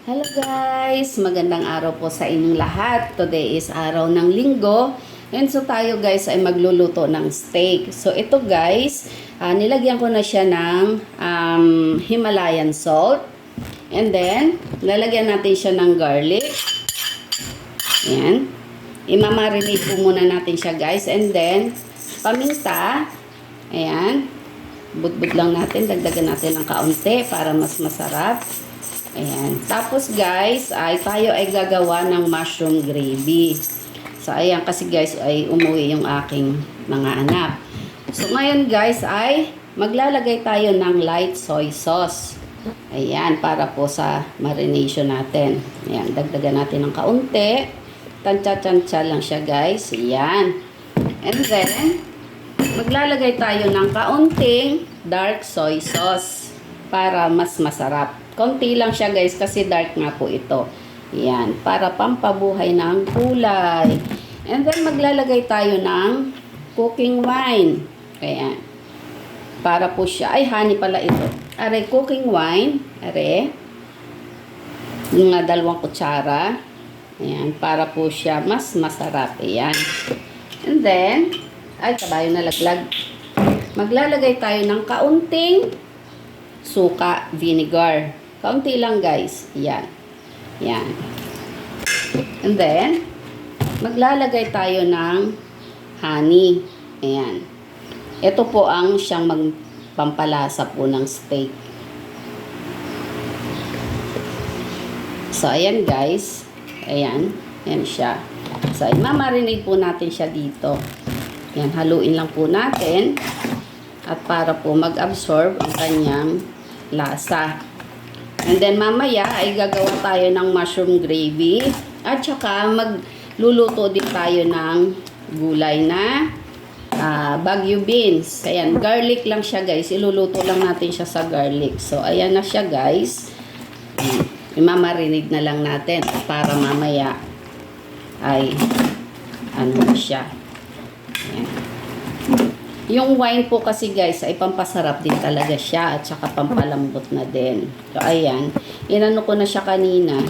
Hello guys! Magandang araw po sa inyong lahat. Today is araw ng linggo. And so tayo guys ay magluluto ng steak. So ito guys, nilagyan ko na siya ng Himalayan salt. And then, lalagyan natin siya ng garlic. Ayan. Imamarinate po muna natin siya guys. And then, paminta. Ayan. Budbud lang natin. Dagdagan natin ng kaunti para mas masarap. Ayan. Tapos guys, tayo ay gagawa ng mushroom gravy. So ayan kasi guys ay umuwi yung aking mga anak. So ngayon guys ay maglalagay tayo ng light soy sauce. Ayan, para po sa marination natin. Ayan, dagdagan natin ng kaunti. Tansya-tansya lang siya guys. Ayan. And then, maglalagay tayo ng kaunting dark soy sauce para mas masarap. Konti lang siya guys kasi dark nga po ito. Yan, para pampabuhay ng kulay. And then maglalagay tayo ng cooking wine. Ayan. Para po siya, ay honey pala ito. Are, cooking wine. Are. Mga 2 kutsara. Ayan, para po siya mas masarap. Ayan. And then, ay kabayo na laglag. Maglalagay tayo ng kaunting suka vinegar. Kaunti lang guys. Yan. Yan. And then, maglalagay tayo ng honey. Ayan. Ito po ang siyang magpampalasa po ng steak. So, ayan guys. Ayan. Ayan siya. So, imamarinate po natin siya dito. Ayan. Haluin lang po natin. At para po mag-absorb ang kanyang lasa. And then mamaya ay gagawa tayo ng mushroom gravy. At saka magluluto din tayo ng gulay na Baguio beans. Ayan, garlic lang siya guys. Iluluto lang natin siya sa garlic. So ayan na siya guys. Imamarinate na lang natin para mamaya ay ano na siya. Ayan. Yung wine po kasi guys ay pampasarap din talaga siya at saka pampalambot na din. So ayan, inano ko na siya kanina.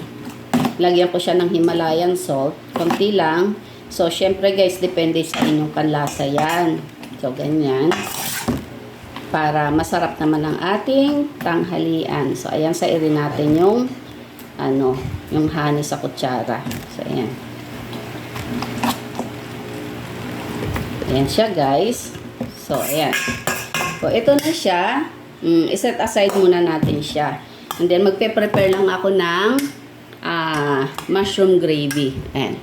Lagyan ko siya ng Himalayan salt, konti lang. So syempre guys, depende sa inyong panlasa yan. So ganyan. Para masarap naman ang ating tanghalian. So ayan, sairin natin yung yung honey sa kutsara. So ayan. Ayan siya guys. So, ayan. So, ito na siya. Iset aside muna natin siya. And then, magpe-prepare lang ako ng mushroom gravy. Ayan.